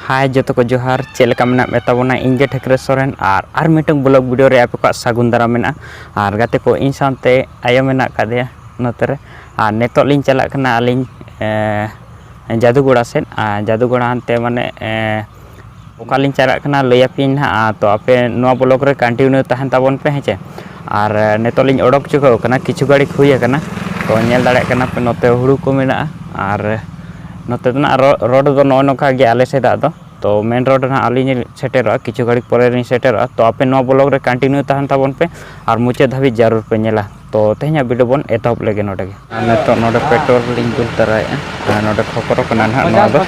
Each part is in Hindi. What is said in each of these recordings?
हाय जो को जोहार चेलका मेना मेताबोना इंजे ठेकरे सोरेन आर मिटंग ब्लॉग वीडियो रे आपको सागुन दारा मेना आर गाते को इन सानते आयो मेना कादे नोतरे आर नेतो लिन चला कना अलिन जादूगोड़ा सेन जादूगोड़ा हनते माने ओकालिन चला कना लया पिन हा तो आपे नो ब्लॉग रे कंटिन्यू तहन ताबोन पे हेचे आर नेतो लिन ओडक चुको कना किछु गाड़ी खुया कना तो नेल दाड़े कना पे नोते हुड़ू को मेना आर नोते रोड दो नो नोका गे आले सेदा दो तो मेन रोड ना आलिन सेटेरा किछु गाड़ी परे रिन सेटेरा तो आपे नो ब्लॉग रे कंटिन्यू तहन ताबोन पे आर मुचे धाबी जरूर पे नेला तो तेहना वीडियो बोन एतहब लेगे नोडे गे नेतो नोडे पेट्रोल लिन दुल तराया नोडे खपरो कना ना नो दो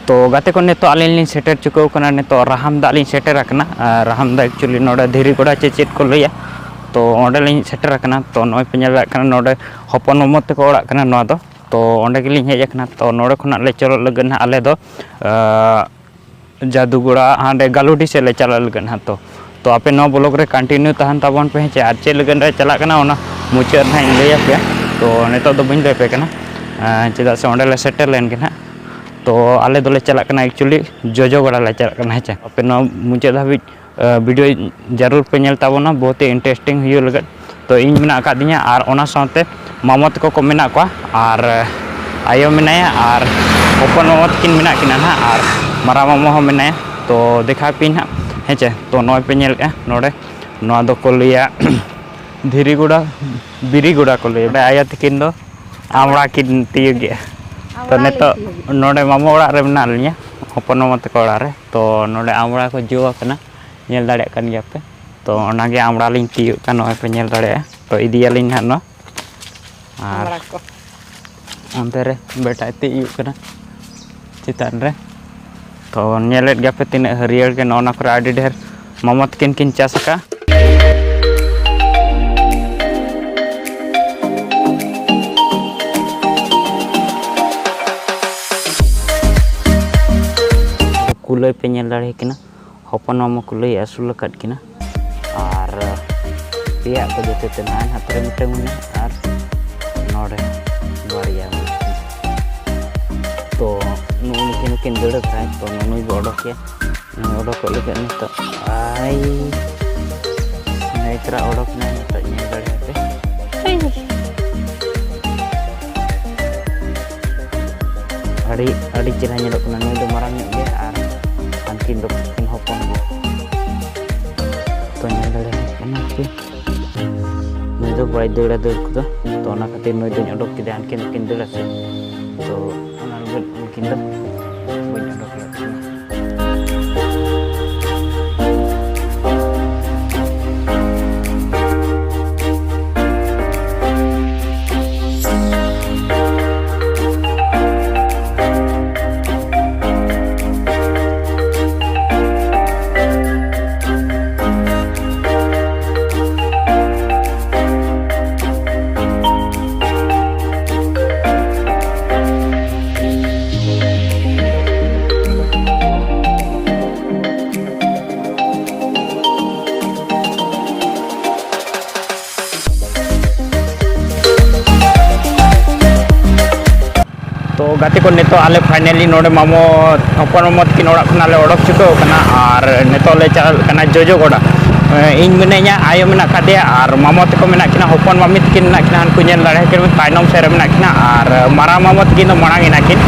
तो गाते को नेतो आलिन सेटर चुको कना नेतो राहमदा लिन सेटर रखना राहमदा एक्चुअली नोडे धीरी गोड़ा चेचेट को लैया तो ओंडे लिन सेटर रखना तो नोय पेñal रखना नोडे हपन ममत को ओड़ा कना नो दो तो ओंडे गे लिन हेज रखना तो नोडे खना ले चलो लगन आले दो जादूगोड़ा हांडे गालुडी से ले चला लगन हा तो आपे नो ब्लॉग रे कंटिन्यू तहन ताबन पे हेचे आर चे लगन रे चला कना ओना मुचाद ना लैया पे तो नेतो दो बइन पे कना चेदा से ओंडे ले सेटर लेन के ना तो आले दोले चला कना एक्चुअली जोजो गड़ा ले चला कना हेचे आपे नो मुचे धाबी वीडियो जरूर पे नेल ताबोना बहुत ही इंटरेस्टिंग हुयो लगत तो इन मेना का दिया आर ओना साथे मामत को मेना को आर आयो मेनाया आर ओपन मामत किन मेना किना ना आर मारा मामो हो मेनाया तो देखा पिन हा हेचे तो नोय पे नेल का नोडे नो दो को लिया धीरीगुड़ा बिरीगुड़ा को लिया आया तकिन दो आमड़ा किन तियगे तो नेतो नोडे मामो ओड़ा रे मेना लिया हपन मत को ओड़ा रे तो नोडे आमड़ा को जो कना नेल दाड़े कन गया पे तो ओनागे आमड़ा लिन तियो का नोय पे नेल दाड़े तो इदिया लिन हा नो आर अंते रे बेटा तियो कना चितान रे तो नेलेट गया पे तिने हरियर के नोना करे आडी ढेर मामत किन चास का कुलय पे नेल दाड़े किना हपन मामा कुलय आसुल कट किना आर पिया को जते तनान हातरे मिटंग ने आर नोडे बारिया तो नुन किन दड़ खाय तो नुई बड़ो के ओडो को लगे न तो आई नेत्रा ओडो ने तो नेल दाड़े पे अड़ी चेहरा नेलो कना नुई दो मारांग ने आर किन दो किन हपन तो नेल दाड़े कना के नुई दो बाय दड़ा दड़ को तो ओना खातिर नुई दो ओडो के दान किन दड़ा से तो ओना किन दो बन ओडो के तो गाते को नेतो आले फाइनली नोडे मामो हपन ममत किन ओड़ा खना ले ओडक चुको कना आर नेतो ले चल कना जोजो गोड़ा इन मेनेया आयो मेना कादे आर मामत को मेना किना हपन मामित किन ना किना हन को नेल दाड़े के तायनम सेरे मेना किना आर मारा मामत किन मांग इना किन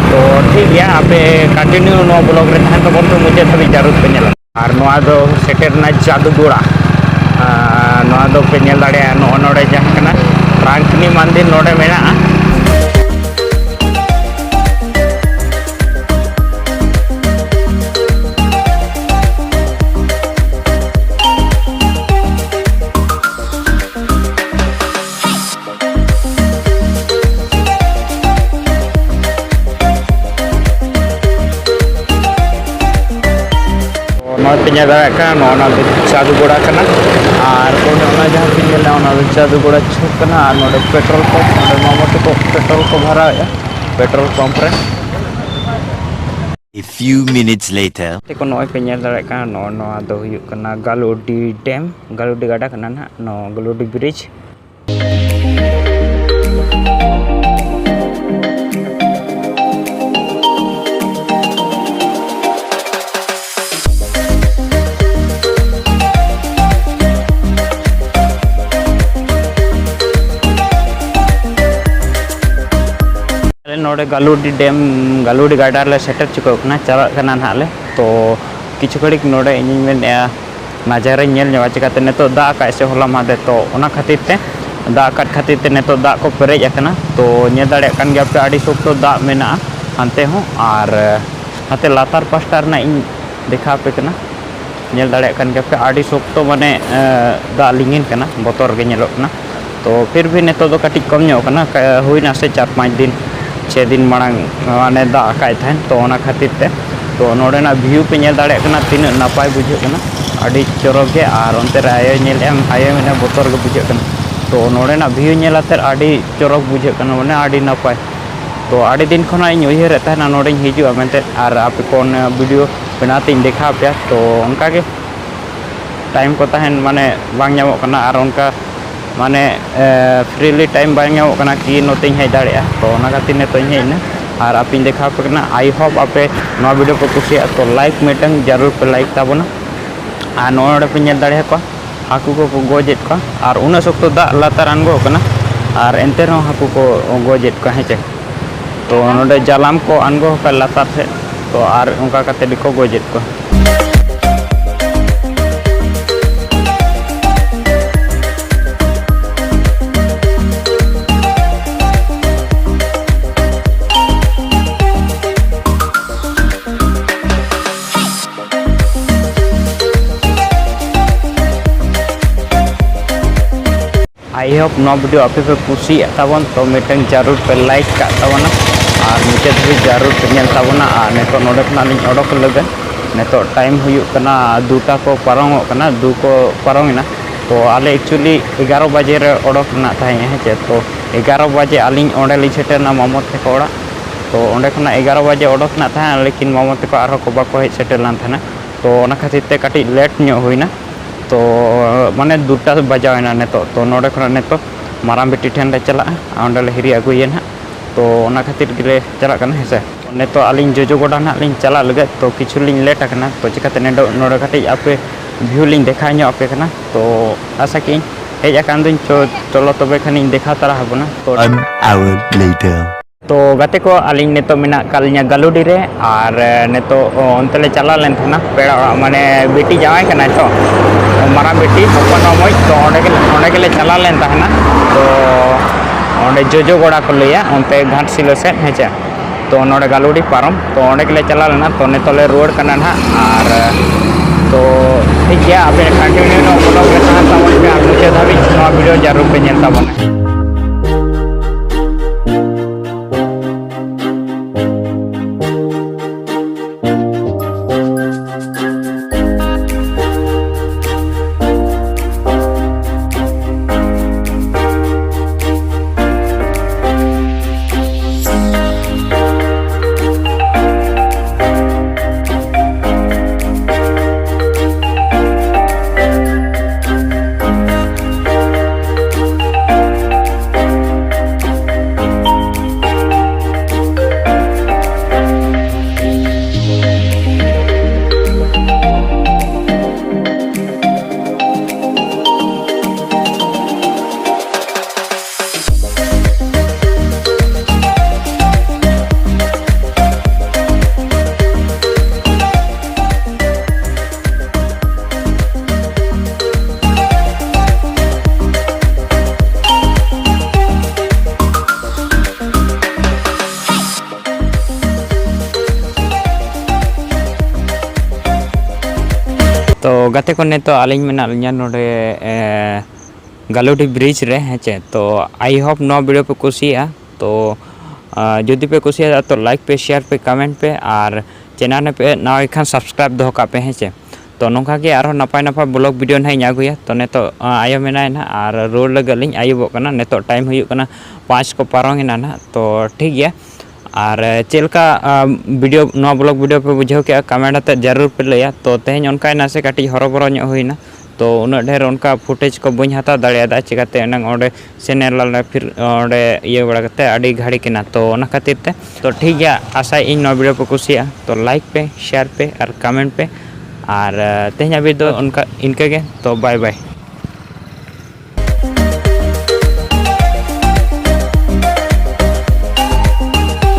तो ठीक गया आपे कंटिन्यू नो ब्लॉग रे तहन तो बोल मुझे थबी जरूर पे नेला आर नोआ दो सेटेर ना जादूगोड़ा नोआ दो पे नेल दाड़े नो नोडे जहां कना रांकनी मंदिर नोडे मेना पे nyala kan ona do Chadu Goda kana ar kone ona jahan pe nyala ona do Chadu Goda chuk kana ar node petrol pump node mamot ko petrol ko bhara ya petrol pump re A few minutes later. Teko noi pe nyala kan no ado huyuk kana Galudi Dam Galudi Gada kana na no Galudi Bridge. नोड़े गालुडी डैम गालुडी गाडा ले सेटर चुकना चला कना नाले तो किछु घड़िक नोड़े इन में नजारे नेल नवा चिकाते नेतो दा का से होला मादे तो ओना खातिर ते दा काट खातिर ते नेतो दा को पेरेज अकना तो ने दाड़े कन गया पे आडी सोक्तो दा मेना हानते हो और हाते लातार पास्टार ना इन देखा पे कना नेल दाड़े कन गया पे आडी सोक्तो माने दा लिंगिन कना बोतर गे नेलो कना तो फिर भी नेतो दो काटी कम नो कना हुईना से 4-5 दिन 6 दिन मांग माने दा काय थान तो ओना खातिर ते तो नोडेना व्यू पे नेल दाड़े कना तीन नापाय बुझे कना आडी चोरक गे आर ओनते रे आयो नेल एम आयो मेना बोतर गे बुझे कना तो नोडेना व्यू नेलाते आडी चोरक बुझे कना माने आडी नापाय तो आडी दिन खना इन उयहर ताना नोडे हिजुआ मेनते आर आपे कोन वीडियो बनाते देखा पे तो उनका के टाइम को ताहन माने बांग ᱧᱟᱢᱚᱜ कना आर उनका माने फ्रीली टाइम बांग ᱧᱟᱢᱚᱜ कना कि नोते हेज दाड़िया तो ओना खातिर ने तो हेजना और आप देखा पे कना आई होप आपे नवा वीडियो को कुसिया तो लाइक मेटंग जरूर पे लाइक ताबोना और नोडे पे नेल दाड़िया को हाकू को गोजेट को और उना सख्त दा लातार आनगो कना और एंते रहो हाकू को गोजेट को हेचे तो नोडे जालाम को आनगो का लातार से तो और उनका कते दिको गोजेट को आई होप नो वीडियो आपे पे खुशी ताबन तो मिटन जरूर पे लाइक का ताबना और मुझे भी जरूर पे नेल ताबना और नेतो नोडे खना लिंग ओडोक लगे नेतो टाइम हुयु कना दूटा को पारंग कना दू को पारंगना तो आले एक्चुअली 11 बजे रे ओडोक ना थाय हेचे तो 11 बजे आलिंग ओंडे लि सेटेना मामत ते कोड़ा तो ओंडे खना 11 बजे ओडोक ना था लेकिन मामत को आरो को बाको हेज सेटेल लान थाना तो ओना खातिर ते काटी लेट न्यो होइना तो माने 2टा बजावना नेतो तो नोडे खना नेतो माराम बेटी ठेन ले चला ओंडे हिरी अगुये ना तो ओना खातिर गिले चला कना हेसे नेतो आलिंग जोजो गोडा ना लिंग चला लगे तो किछु लिंग लेट कना तो चिकाते नोडे खाटी आपे व्यू लिंग देखा ᱧᱚᱜ आपे कना तो आशा कि हेज अकान दिन चलो तबे खनिन देखा तारा हबना तो 1 hour later. तो गाते को आलिंग नेतो मेना कालिया गालुडी रे और नेतो अंतले चला लेन थाना पेड़ा माने बेटी जावाय कना तो मारा बेटी हपन मoj तो ओंडे के चला लेन थाना तो ओंडे जोजो गोड़ा को लैया ओंते घाटसिलो से हेचे तो नोडे गालुडी पारम तो ओंडे के चला लेना तो नेतोले रोड कना ना और तो ठीक है आप कंटिन्यू नो ब्लॉग के साथ ताबन पे आप मुझे धाबी नवा वीडियो जरूर पे नेल ताबना तो गाते को नेतो आलिंग मेना लिया नोडे गालुडी ब्रिज रे हेचे तो आई होप नो वीडियो पे कुसिया तो जदि पे कुसिया तो लाइक पे शेयर पे कमेंट पे और चैनल पे ना खान सब्सक्राइब दो का पे हेचे तो नौका के आरो नपाय नपाय ब्लॉग वीडियो ना इन आगुया तो नेतो आयो मेना ना और रोड लगलिंग आयुबोग कना नेतो टाइम हुयुग कना 5 को पारोंगिना ना तो ठीक गया और चेलका वीडियो नो ब्लॉग वीडियो पे बुझाव के कमेंट आते जरूर पे लैया तो तेज उनका नासे काटी हरबरो हुईना तो उन्ना ढेर उनका फुटेज को बी हता दाड़ा चिकाते ओंडे चैनल फिर ओंडे ये बड़ा करते अड़ी घड़ी किना तो ओना खातिर ते तो ठीक गया आशा इन नो वीडियो पे कुसिया तो लाइक पे शेयर पे और कमेंट पे और तेज अभी तो उनका इनके तो बाय बाय।